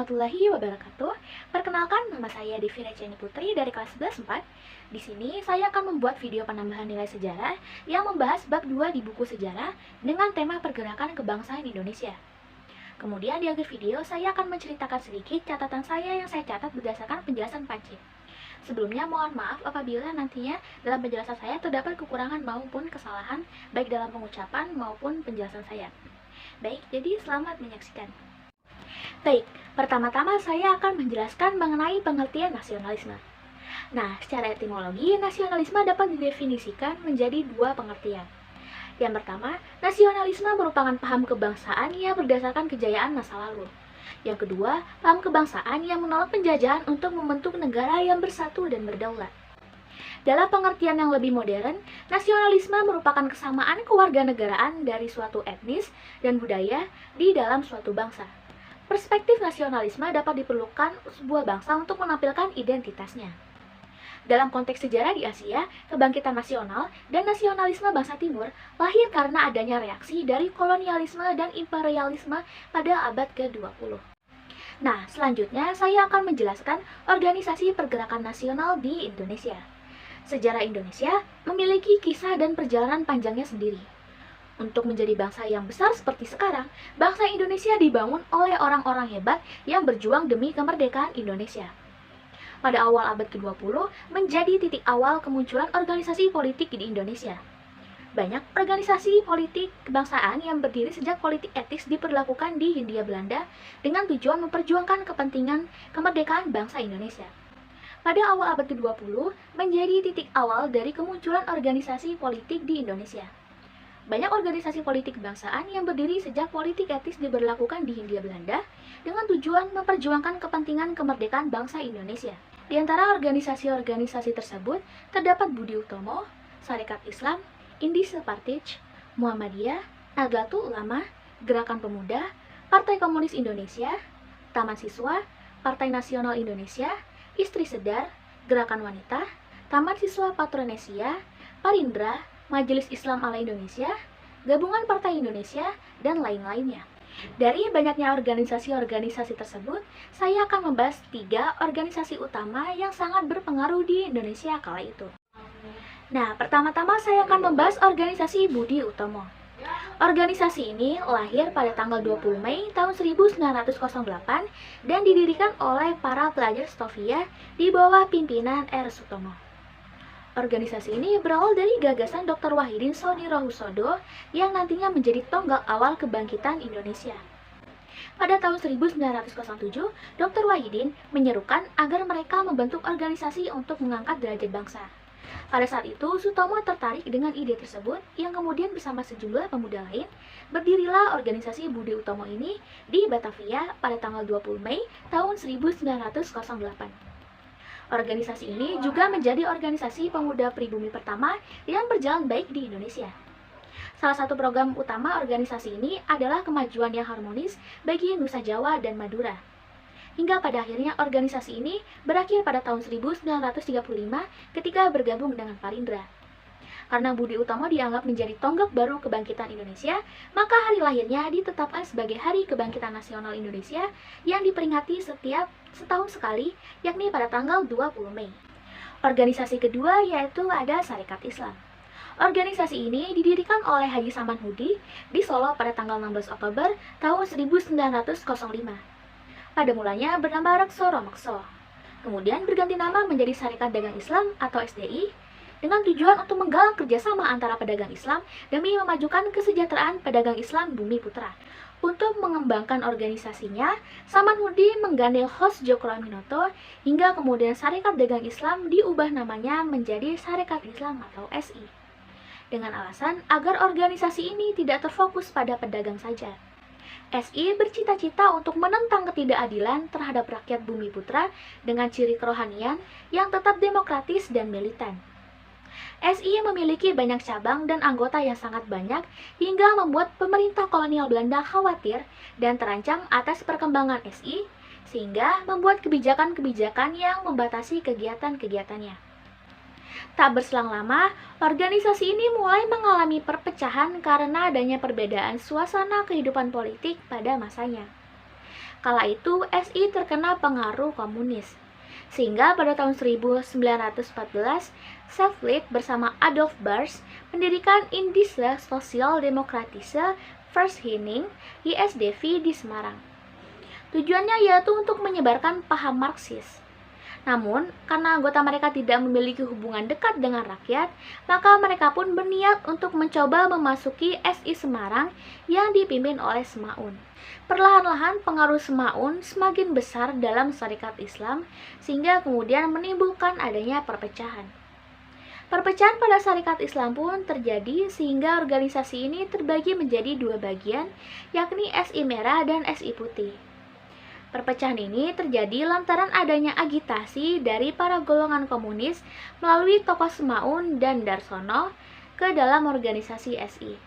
warahmatullahi wabarakatuh. Perkenalkan, nama saya Devira Jenny Putri dari kelas 11 4. Di sini saya akan membuat video penambahan nilai sejarah yang membahas bab 2 di buku sejarah dengan tema pergerakan kebangsaan Indonesia. Kemudian di akhir video saya akan menceritakan sedikit catatan saya yang saya catat berdasarkan penjelasan Pancit. Sebelumnya mohon maaf apabila nantinya dalam penjelasan saya terdapat kekurangan maupun kesalahan baik dalam pengucapan maupun penjelasan saya. Baik, jadi selamat menyaksikan. Baik, pertama-tama saya akan menjelaskan mengenai pengertian nasionalisme. Nah, secara etimologi, nasionalisme dapat didefinisikan menjadi dua pengertian. Yang pertama, nasionalisme merupakan paham kebangsaan yang berdasarkan kejayaan masa lalu. Yang kedua, paham kebangsaan yang menolak penjajahan untuk membentuk negara yang bersatu dan berdaulat. Dalam pengertian yang lebih modern, nasionalisme merupakan kesamaan kewarganegaraan dari suatu etnis dan budaya di dalam suatu bangsa. Perspektif nasionalisme dapat diperlukan sebuah bangsa untuk menampilkan identitasnya. Dalam konteks sejarah di Asia, kebangkitan nasional dan nasionalisme bangsa Timur lahir karena adanya reaksi dari kolonialisme dan imperialisme pada abad ke-20. Nah, selanjutnya saya akan menjelaskan organisasi pergerakan nasional di Indonesia. Sejarah Indonesia memiliki kisah dan perjalanan panjangnya sendiri. Untuk menjadi bangsa yang besar seperti sekarang, bangsa Indonesia dibangun oleh orang-orang hebat yang berjuang demi kemerdekaan Indonesia. Pada awal abad ke-20, menjadi titik awal kemunculan organisasi politik di Indonesia. Banyak organisasi politik kebangsaan yang berdiri sejak politik etis diperlakukan di Hindia Belanda dengan tujuan memperjuangkan kepentingan kemerdekaan bangsa Indonesia. Pada awal abad ke-20, menjadi titik awal dari kemunculan organisasi politik di Indonesia. Banyak organisasi politik kebangsaan yang berdiri sejak politik etis diberlakukan di Hindia Belanda dengan tujuan memperjuangkan kepentingan kemerdekaan bangsa Indonesia. Di antara organisasi-organisasi tersebut terdapat Budi Utomo, Sarekat Islam, Indische Partij, Muhammadiyah, Nahdlatul Ulama, Gerakan Pemuda, Partai Komunis Indonesia, Taman Siswa, Partai Nasional Indonesia, Istri Sedar, Gerakan Wanita, Taman Siswa Patronesia, Parindra, Majelis Islam Ala Indonesia, Gabungan Partai Indonesia, dan lain-lainnya. Dari banyaknya organisasi-organisasi tersebut, saya akan membahas 3 organisasi utama yang sangat berpengaruh di Indonesia kala itu. Nah, pertama-tama saya akan membahas organisasi Budi Utomo. Organisasi ini lahir pada tanggal 20 Mei tahun 1908 dan didirikan oleh para pelajar Stovia di bawah pimpinan R. Sutomo. Organisasi ini berawal dari gagasan Dr. Wahidin Sodirohusodo yang nantinya menjadi tonggak awal kebangkitan Indonesia. Pada tahun 1907, Dr. Wahidin menyerukan agar mereka membentuk organisasi untuk mengangkat derajat bangsa. Pada saat itu, Sutomo tertarik dengan ide tersebut yang kemudian bersama sejumlah pemuda lain, berdirilah organisasi Budi Utomo ini di Batavia pada tanggal 20 Mei tahun 1908. Organisasi ini juga menjadi organisasi pemuda pribumi pertama yang berjalan baik di Indonesia. Salah satu program utama organisasi ini adalah kemajuan yang harmonis bagi Nusa Jawa dan Madura. Hingga pada akhirnya organisasi ini berakhir pada tahun 1935 ketika bergabung dengan Parindra. Karena Budi Utomo dianggap menjadi tonggak baru kebangkitan Indonesia, maka hari lahirnya ditetapkan sebagai Hari Kebangkitan Nasional Indonesia yang diperingati setiap setahun sekali, yakni pada tanggal 20 Mei. Organisasi kedua yaitu ada Sarekat Islam. Organisasi ini didirikan oleh Haji Saman Hudi di Solo pada tanggal 16 Oktober tahun 1905. Pada mulanya bernama Rekso Romekso, kemudian berganti nama menjadi Sarekat Dagang Islam atau SDI, dengan tujuan untuk menggalang kerjasama antara pedagang Islam demi memajukan kesejahteraan pedagang Islam Bumi Putra. Untuk mengembangkan organisasinya, Saman Hudi menggandeng host Djokroaminoto hingga kemudian Sarekat Dagang Islam diubah namanya menjadi Sarekat Islam atau SI. Dengan alasan agar organisasi ini tidak terfokus pada pedagang saja. SI bercita-cita untuk menentang ketidakadilan terhadap rakyat Bumi Putra dengan ciri kerohanian yang tetap demokratis dan militan. SI memiliki banyak cabang dan anggota yang sangat banyak hingga membuat pemerintah kolonial Belanda khawatir dan terancam atas perkembangan SI, sehingga membuat kebijakan-kebijakan yang membatasi kegiatan-kegiatannya. Tak berselang lama, organisasi ini mulai mengalami perpecahan karena adanya perbedaan suasana kehidupan politik pada masanya. Kala itu SI terkena pengaruh komunis. Sehingga pada tahun 1914, Satelit bersama Adolf Busch mendirikan Indische Sozial-Demokratische Vereniging (ISDV) di Semarang. Tujuannya yaitu untuk menyebarkan paham Marxis. Namun, karena anggota mereka tidak memiliki hubungan dekat dengan rakyat, maka mereka pun berniat untuk mencoba memasuki SI Semarang yang dipimpin oleh Semaun. Perlahan-lahan pengaruh Semaun semakin besar dalam Syarikat Islam, sehingga kemudian menimbulkan adanya perpecahan. Perpecahan pada Syarikat Islam pun terjadi sehingga organisasi ini terbagi menjadi dua bagian, yakni SI Merah dan SI Putih. Perpecahan ini terjadi lantaran adanya agitasi dari para golongan komunis melalui tokoh Semaun dan Darsono ke dalam organisasi SI.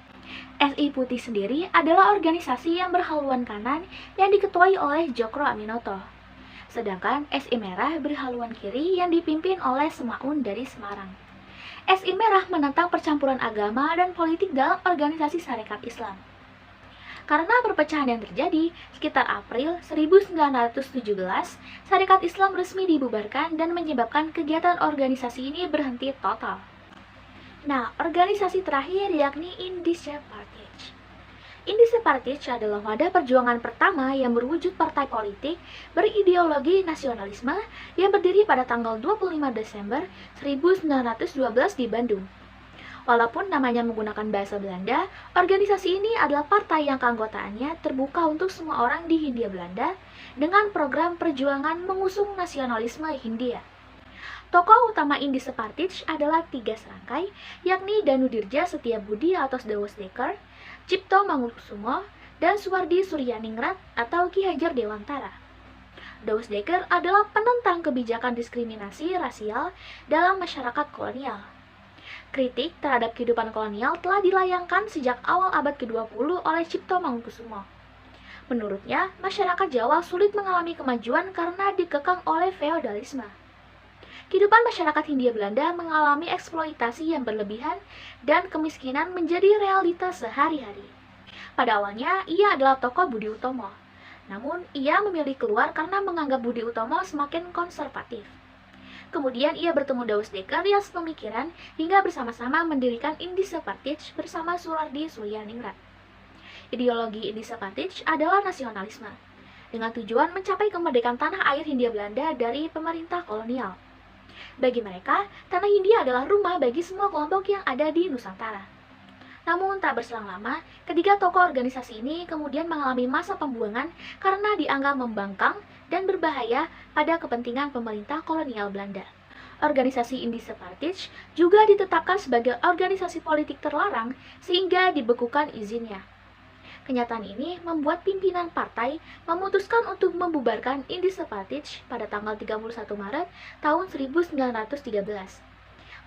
SI Putih sendiri adalah organisasi yang berhaluan kanan yang diketuai oleh Djokro Aminoto. Sedangkan SI Merah berhaluan kiri yang dipimpin oleh Semaun dari Semarang. SI Merah menentang percampuran agama dan politik dalam organisasi Syarikat Islam. Karena perpecahan yang terjadi, sekitar April 1917, Syarikat Islam resmi dibubarkan dan menyebabkan kegiatan organisasi ini berhenti total. Nah, organisasi terakhir yakni Indische Partij. Indische Partij adalah wadah perjuangan pertama yang berwujud partai politik berideologi nasionalisme yang berdiri pada tanggal 25 Desember 1912 di Bandung. Walaupun namanya menggunakan bahasa Belanda, organisasi ini adalah partai yang keanggotaannya terbuka untuk semua orang di Hindia Belanda dengan program perjuangan mengusung nasionalisme Hindia. Tokoh utama Indische Partij adalah 3 serangkai, yakni Danudirja Setiabudi atau Dawsdekker, Cipto Mangunkusumo, dan Suwardi Suryaningrat atau Ki Hajar Dewantara. Dawsdekker adalah penentang kebijakan diskriminasi rasial dalam masyarakat kolonial. Kritik terhadap kehidupan kolonial telah dilayangkan sejak awal abad ke-20 oleh Cipto Mangunkusumo. Menurutnya, masyarakat Jawa sulit mengalami kemajuan karena dikekang oleh feodalisme. Kehidupan masyarakat Hindia Belanda mengalami eksploitasi yang berlebihan dan kemiskinan menjadi realitas sehari-hari. Pada awalnya, ia adalah tokoh Budi Utomo. Namun, ia memilih keluar karena menganggap Budi Utomo semakin konservatif. Kemudian ia bertemu Dawsdekker yang sepemikiran hingga bersama-sama mendirikan Indische Partij bersama Suwardi Suryaningrat. Ideologi Indische Partij adalah nasionalisme, dengan tujuan mencapai kemerdekaan tanah air Hindia Belanda dari pemerintah kolonial. Bagi mereka, tanah Hindia adalah rumah bagi semua kelompok yang ada di Nusantara. Namun tak berselang lama, ketiga tokoh organisasi ini kemudian mengalami masa pembuangan karena dianggap membangkang dan berbahaya pada kepentingan pemerintah kolonial Belanda. Organisasi Indische Partij juga ditetapkan sebagai organisasi politik terlarang sehingga dibekukan izinnya. Kenyataan ini membuat pimpinan partai memutuskan untuk membubarkan Indische Partij pada tanggal 31 Maret tahun 1913.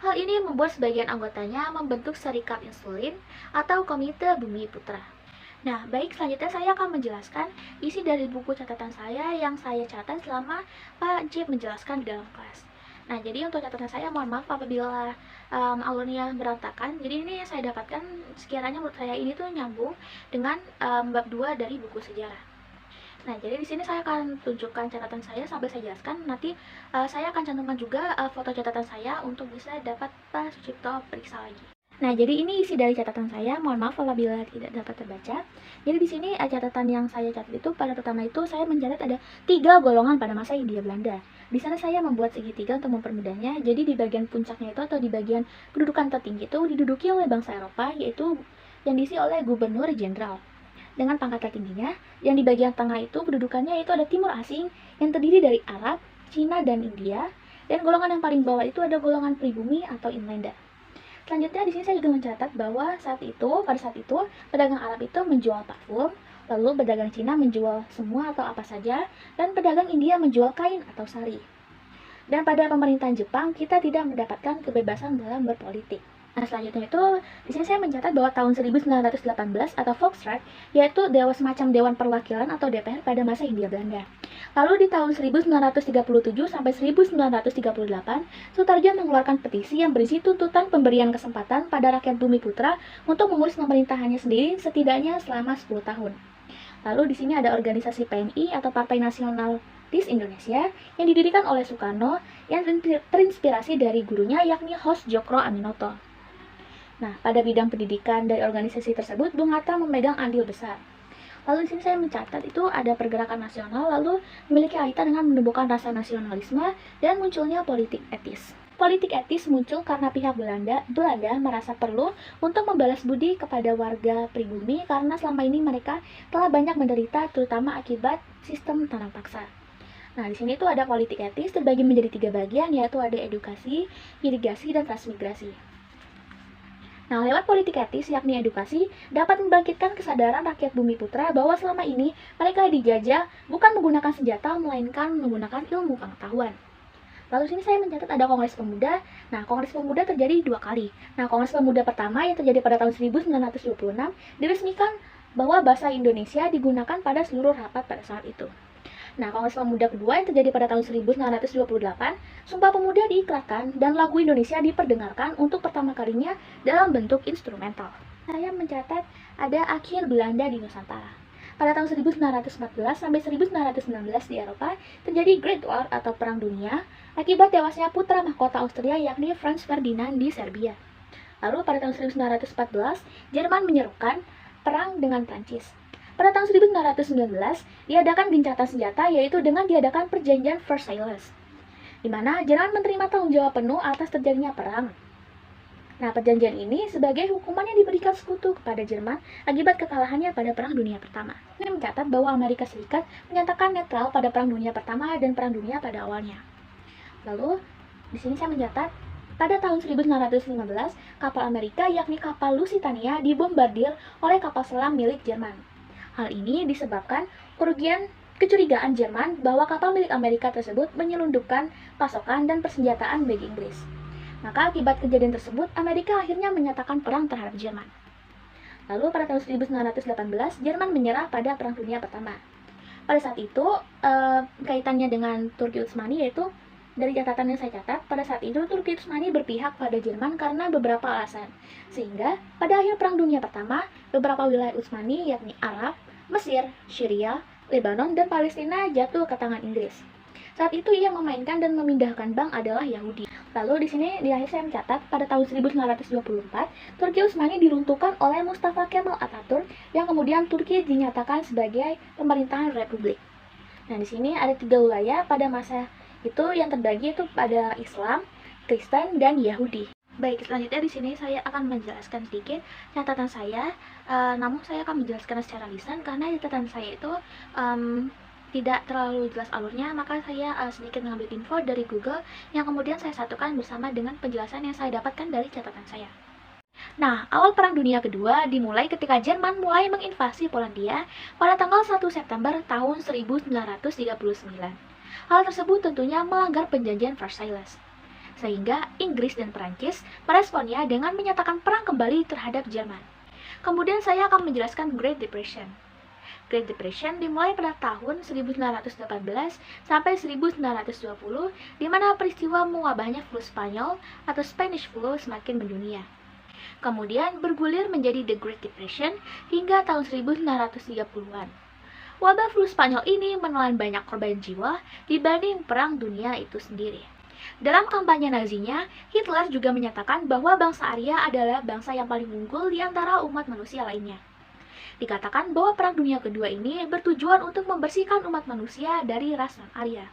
Hal ini membuat sebagian anggotanya membentuk Serikat Insulin atau Komite Bumi Putra. Nah, baik, selanjutnya saya akan menjelaskan isi dari buku catatan saya yang saya catat selama Pak Jip menjelaskan di dalam kelas. Nah, jadi untuk catatan saya mohon maaf apabila alurnya berantakan. Jadi ini yang saya dapatkan sekiranya menurut saya ini tuh nyambung dengan bab 2 dari buku sejarah. Nah, jadi di sini saya akan tunjukkan catatan saya sampai saya jelaskan. Nanti saya akan cantumkan juga foto catatan saya untuk bisa dapat Pak Sucipto periksa lagi. Nah, jadi ini isi dari catatan saya. Mohon maaf apabila tidak dapat terbaca. Jadi di sini catatan yang saya catat itu pada pertama itu saya mencatat ada 3 golongan pada masa Hindia Belanda. Di sana saya membuat segitiga untuk mempermudahnya. Jadi di bagian puncaknya itu atau di bagian kedudukan tertinggi itu diduduki oleh bangsa Eropa, yaitu yang diisi oleh gubernur jenderal dengan pangkat tertingginya. Yang di bagian tengah itu kedudukannya itu ada timur asing yang terdiri dari Arab, Cina, dan India. Dan golongan yang paling bawah itu ada golongan pribumi atau inlander. Selanjutnya di sini saya juga mencatat bahwa pada saat itu pedagang Arab itu menjual parfum, lalu pedagang Cina menjual semua atau apa saja, dan pedagang India menjual kain atau sari. Dan pada pemerintahan Jepang kita tidak mendapatkan kebebasan dalam berpolitik. Nah, selanjutnya itu di sini saya mencatat bahwa tahun 1918 atau Volksraad yaitu semacam Dewan Perwakilan atau DPR pada masa Hindia Belanda. Lalu di tahun 1937 sampai 1938, Sutarjo mengeluarkan petisi yang berisi tuntutan pemberian kesempatan pada rakyat Bumi Putra untuk mengurus pemerintahannya sendiri setidaknya selama 10 tahun. Lalu di sini ada organisasi PNI atau Partai Nasionalis Indonesia yang didirikan oleh Soekarno yang terinspirasi dari gurunya yakni Hos Djokro Aminoto. Nah, pada bidang pendidikan dari organisasi tersebut, Bung Hatta memegang andil besar. Lalu di sini saya mencatat itu ada pergerakan nasional, lalu memiliki kaitan dengan menumbuhkan rasa nasionalisme dan munculnya politik etis. Politik etis muncul karena pihak Belanda merasa perlu untuk membalas budi kepada warga pribumi karena selama ini mereka telah banyak menderita terutama akibat sistem tanam paksa. Nah, di sini itu ada politik etis terbagi menjadi 3 bagian, yaitu ada edukasi, irigasi, dan transmigrasi. Nah, lewat politik etis, yakni edukasi, dapat membangkitkan kesadaran rakyat Bumi Putra bahwa selama ini mereka dijajah bukan menggunakan senjata, melainkan menggunakan ilmu pengetahuan. Lalu sini saya mencatat ada Kongres Pemuda. Nah, Kongres Pemuda terjadi 2 kali. Nah, Kongres Pemuda pertama yang terjadi pada tahun 1926 diresmikan bahwa bahasa Indonesia digunakan pada seluruh rapat pada saat itu. Nah, Kongres Pemuda kedua yang terjadi pada tahun 1928, Sumpah Pemuda diiklankan dan lagu Indonesia diperdengarkan untuk pertama kalinya dalam bentuk instrumental. Saya mencatat ada akhir Belanda di Nusantara. Pada tahun 1914 sampai 1919 di Eropa terjadi Great War atau Perang Dunia akibat tewasnya putra mahkota Austria yakni Franz Ferdinand di Serbia. Lalu pada tahun 1914, Jerman menyerukan perang dengan Prancis. Pada tahun 1919, diadakan gencatan senjata yaitu dengan diadakan perjanjian Versailles, di mana Jerman menerima tanggung jawab penuh atas terjadinya perang. Nah, perjanjian ini sebagai hukuman yang diberikan sekutu kepada Jerman akibat kekalahannya pada Perang Dunia Pertama. Ini mencatat bahwa Amerika Serikat menyatakan netral pada Perang Dunia Pertama dan Perang Dunia pada awalnya. Lalu, di sini saya mencatat pada tahun 1915, kapal Amerika yakni kapal Lusitania dibombardir oleh kapal selam milik Jerman. Hal ini disebabkan kecurigaan Jerman bahwa kapal milik Amerika tersebut menyelundupkan pasokan dan persenjataan bagi Inggris. Maka akibat kejadian tersebut, Amerika akhirnya menyatakan perang terhadap Jerman. Lalu pada tahun 1918, Jerman menyerah pada Perang Dunia Pertama. Pada saat itu, kaitannya dengan Turki Utsmani yaitu dari catatan yang saya catat, pada saat itu Turki Utsmani berpihak pada Jerman karena beberapa alasan. Sehingga pada akhir Perang Dunia Pertama, beberapa wilayah Utsmani yakni Arab, Mesir, Syria, Lebanon, dan Palestina jatuh ke tangan Inggris. Saat itu yang memainkan dan memindahkan bank adalah Yahudi. Lalu di sini di akhir saya mencatat pada tahun 1924, Turki Utsmani diruntuhkan oleh Mustafa Kemal Atatürk yang kemudian Turki dinyatakan sebagai pemerintahan republik. Nah, di sini ada 3 wilayah pada masa itu yang terbagi itu pada Islam, Kristen, dan Yahudi. Baik, selanjutnya di sini saya akan menjelaskan sedikit catatan saya, namun saya akan menjelaskan secara lisan karena catatan saya itu tidak terlalu jelas alurnya, maka saya sedikit mengambil info dari Google yang kemudian saya satukan bersama dengan penjelasan yang saya dapatkan dari catatan saya. Nah, awal Perang Dunia Kedua dimulai ketika Jerman mulai menginvasi Polandia pada tanggal 1 September tahun 1939. Hal tersebut tentunya melanggar perjanjian Versailles, sehingga Inggris dan Perancis meresponnya dengan menyatakan perang kembali terhadap Jerman. Kemudian saya akan menjelaskan Great Depression. Great Depression dimulai pada tahun 1918 sampai 1920, di mana peristiwa mewabahnya flu Spanyol atau Spanish flu semakin mendunia. Kemudian bergulir menjadi The Great Depression hingga tahun 1930-an. Wabah flu Spanyol ini menelan banyak korban jiwa dibanding Perang Dunia itu sendiri. Dalam kampanye Nazinya, Hitler juga menyatakan bahwa bangsa Arya adalah bangsa yang paling unggul di antara umat manusia lainnya. Dikatakan bahwa Perang Dunia Kedua ini bertujuan untuk membersihkan umat manusia dari ras non-Arya.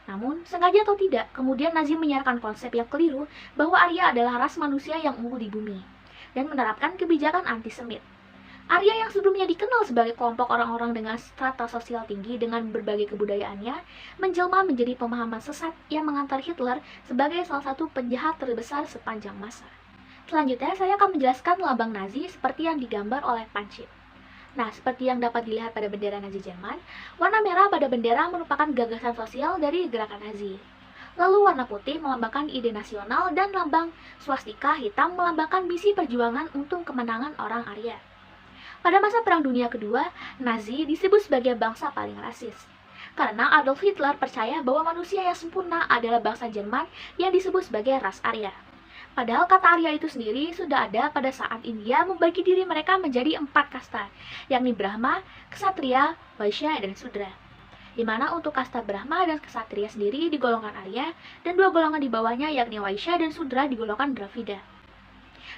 Namun, sengaja atau tidak, kemudian Nazi menyiarkan konsep yang keliru bahwa Arya adalah ras manusia yang unggul di bumi, dan menerapkan kebijakan antisemit. Arya yang sebelumnya dikenal sebagai kelompok orang-orang dengan strata sosial tinggi dengan berbagai kebudayaannya, menjelma menjadi pemahaman sesat yang mengantar Hitler sebagai salah satu penjahat terbesar sepanjang masa. Selanjutnya, saya akan menjelaskan lambang Nazi seperti yang digambar oleh Panchit. Nah, seperti yang dapat dilihat pada bendera Nazi Jerman, warna merah pada bendera merupakan gagasan sosial dari gerakan Nazi. Lalu warna putih melambangkan ide nasional dan lambang swastika hitam melambangkan misi perjuangan untuk kemenangan orang Arya. Pada masa Perang Dunia Kedua, Nazi disebut sebagai bangsa paling rasis. Karena Adolf Hitler percaya bahwa manusia yang sempurna adalah bangsa Jerman yang disebut sebagai ras Arya. Padahal kata Arya itu sendiri sudah ada pada saat India membagi diri mereka menjadi 4 kasta, yakni Brahma, Ksatria, Vaishya, dan Sudra. Di mana untuk kasta Brahma dan Ksatria sendiri digolongkan Arya, dan 2 golongan di bawahnya yakni Vaishya dan Sudra digolongkan Dravida.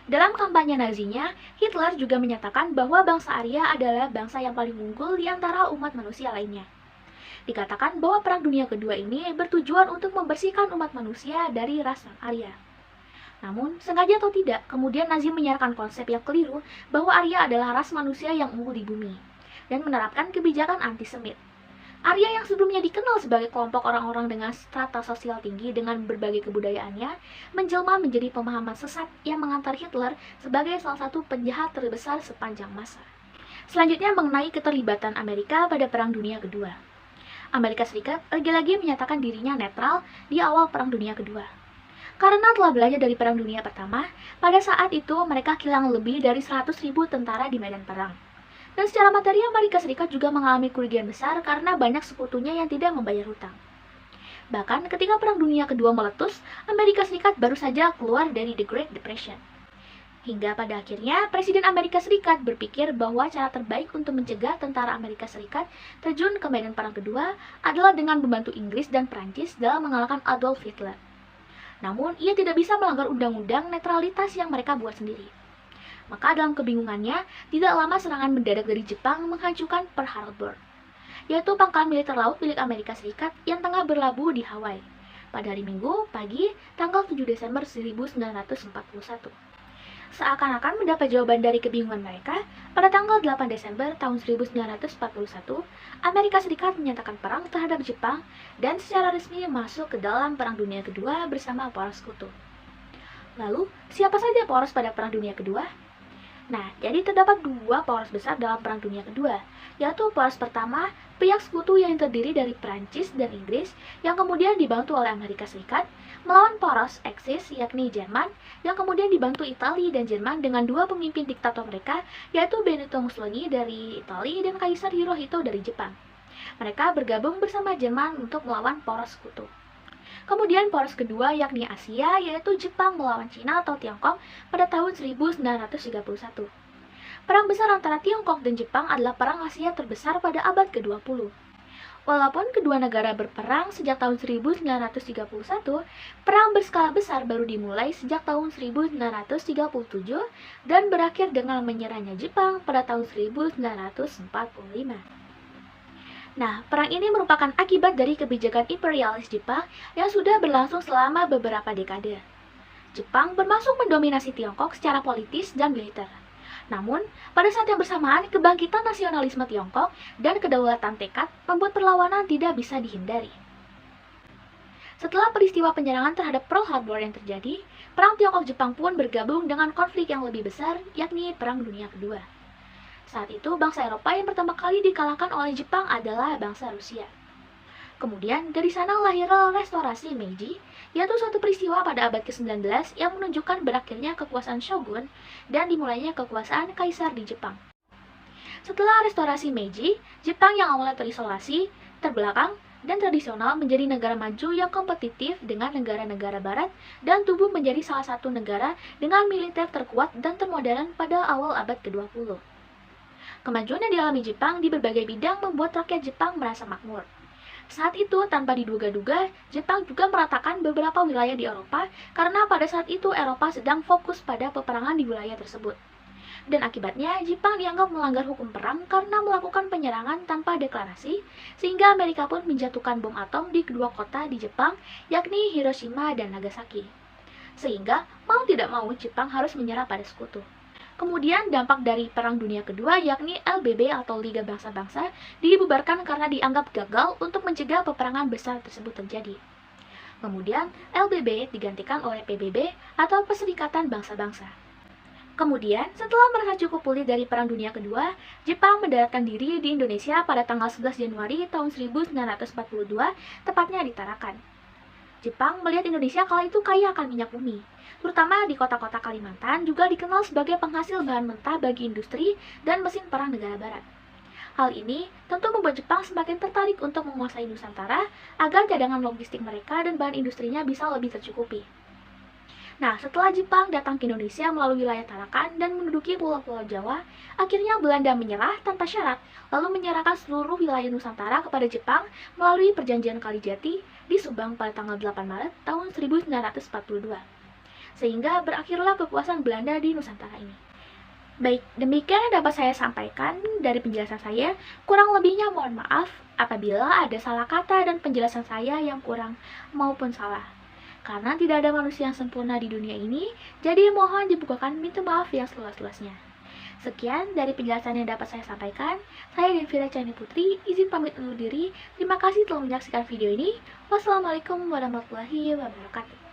Dalam kampanye Nazinya, Hitler juga menyatakan bahwa bangsa Arya adalah bangsa yang paling unggul di antara umat manusia lainnya. Dikatakan bahwa Perang Dunia Kedua ini bertujuan untuk membersihkan umat manusia dari ras Arya. Namun, sengaja atau tidak, kemudian Nazi menyiarkan konsep yang keliru bahwa Arya adalah ras manusia yang unggul di bumi, dan menerapkan kebijakan antisemit. Arya yang sebelumnya dikenal sebagai kelompok orang-orang dengan strata sosial tinggi dengan berbagai kebudayaannya, menjelma menjadi pemahaman sesat yang mengantar Hitler sebagai salah satu penjahat terbesar sepanjang masa. Selanjutnya mengenai keterlibatan Amerika pada Perang Dunia Kedua. Amerika Serikat lagi-lagi menyatakan dirinya netral di awal Perang Dunia Kedua. Karena telah belajar dari Perang Dunia Pertama, pada saat itu mereka kehilangan lebih dari 100.000 tentara di medan perang. Dan secara materi Amerika Serikat juga mengalami kerugian besar karena banyak sekutunya yang tidak membayar hutang. Bahkan ketika Perang Dunia Kedua meletus, Amerika Serikat baru saja keluar dari The Great Depression. Hingga pada akhirnya, Presiden Amerika Serikat berpikir bahwa cara terbaik untuk mencegah tentara Amerika Serikat terjun ke medan perang kedua adalah dengan membantu Inggris dan Prancis dalam mengalahkan Adolf Hitler. Namun, ia tidak bisa melanggar undang-undang netralitas yang mereka buat sendiri. Maka dalam kebingungannya, tidak lama serangan mendadak dari Jepang menghancurkan Pearl Harbor, yaitu pangkalan militer laut milik Amerika Serikat yang tengah berlabuh di Hawaii, pada hari Minggu pagi tanggal 7 Desember 1941. Seakan-akan mendapat jawaban dari kebingungan mereka, pada tanggal 8 Desember tahun 1941, Amerika Serikat menyatakan perang terhadap Jepang dan secara resmi masuk ke dalam Perang Dunia Kedua bersama poros sekutu. Lalu, siapa saja poros pada Perang Dunia Kedua? Nah, jadi terdapat 2 poros besar dalam Perang Dunia Kedua, yaitu poros pertama, pihak sekutu yang terdiri dari Prancis dan Inggris, yang kemudian dibantu oleh Amerika Serikat, melawan poros Axis, yakni Jerman, yang kemudian dibantu Italia dan Jerman dengan 2 pemimpin diktator mereka, yaitu Benito Mussolini dari Italia dan Kaisar Hirohito dari Jepang. Mereka bergabung bersama Jerman untuk melawan poros sekutu. Kemudian poros kedua yakni Asia, yaitu Jepang melawan Cina atau Tiongkok pada tahun 1931. Perang besar antara Tiongkok dan Jepang adalah perang Asia terbesar pada abad ke-20. Walaupun kedua negara berperang sejak tahun 1931, perang berskala besar baru dimulai sejak tahun 1937 dan berakhir dengan menyerahnya Jepang pada tahun 1945. Nah, perang ini merupakan akibat dari kebijakan imperialis Jepang yang sudah berlangsung selama beberapa dekade. Jepang bermaksud mendominasi Tiongkok secara politis dan militer. Namun, pada saat yang bersamaan, kebangkitan nasionalisme Tiongkok dan kedaulatan tekad membuat perlawanan tidak bisa dihindari. Setelah peristiwa penyerangan terhadap Pearl Harbor yang terjadi, perang Tiongkok-Jepang pun bergabung dengan konflik yang lebih besar, yakni Perang Dunia Kedua. Saat itu, bangsa Eropa yang pertama kali dikalahkan oleh Jepang adalah bangsa Rusia. Kemudian, dari sana lahirlah restorasi Meiji, yaitu suatu peristiwa pada abad ke-19 yang menunjukkan berakhirnya kekuasaan shogun dan dimulainya kekuasaan kaisar di Jepang. Setelah restorasi Meiji, Jepang yang awalnya terisolasi, terbelakang, dan tradisional menjadi negara maju yang kompetitif dengan negara-negara barat dan tumbuh menjadi salah satu negara dengan militer terkuat dan termodern pada awal abad ke-20. Kemajuan yang dialami Jepang di berbagai bidang membuat rakyat Jepang merasa makmur. Saat itu, tanpa diduga-duga, Jepang juga meratakan beberapa wilayah di Eropa karena pada saat itu Eropa sedang fokus pada peperangan di wilayah tersebut. Dan akibatnya, Jepang dianggap melanggar hukum perang karena melakukan penyerangan tanpa deklarasi, sehingga Amerika pun menjatuhkan bom atom di kedua kota di Jepang, yakni Hiroshima dan Nagasaki. Sehingga, mau tidak mau, Jepang harus menyerah pada sekutu. Kemudian dampak dari Perang Dunia Kedua yakni LBB atau Liga Bangsa-Bangsa dibubarkan karena dianggap gagal untuk mencegah peperangan besar tersebut terjadi. Kemudian LBB digantikan oleh PBB atau Perserikatan Bangsa-Bangsa. Kemudian setelah merasa cukup pulih dari Perang Dunia Kedua, Jepang mendaratkan diri di Indonesia pada tanggal 11 Januari tahun 1942, tepatnya di Tarakan. Jepang melihat Indonesia kala itu kaya akan minyak bumi, terutama di kota-kota Kalimantan juga dikenal sebagai penghasil bahan mentah bagi industri dan mesin perang negara barat. Hal ini tentu membuat Jepang semakin tertarik untuk menguasai Nusantara agar cadangan logistik mereka dan bahan industrinya bisa lebih tercukupi. Nah, setelah Jepang datang ke Indonesia melalui wilayah Tarakan dan menduduki pulau-pulau Jawa, akhirnya Belanda menyerah tanpa syarat, lalu menyerahkan seluruh wilayah Nusantara kepada Jepang melalui Perjanjian Kalijati di Subang pada tanggal 8 Maret tahun 1942. Sehingga berakhirlah kekuasaan Belanda di Nusantara ini. Baik, demikian yang dapat saya sampaikan dari penjelasan saya. Kurang lebihnya mohon maaf apabila ada salah kata dan penjelasan saya yang kurang maupun salah. Karena tidak ada manusia yang sempurna di dunia ini, jadi mohon dibukakan pintu maaf yang seluas-luasnya. Sekian dari penjelasan yang dapat saya sampaikan. Saya Devira Chani Putri, izin pamit undur diri. Terima kasih telah menyaksikan video ini. Wassalamualaikum warahmatullahi wabarakatuh.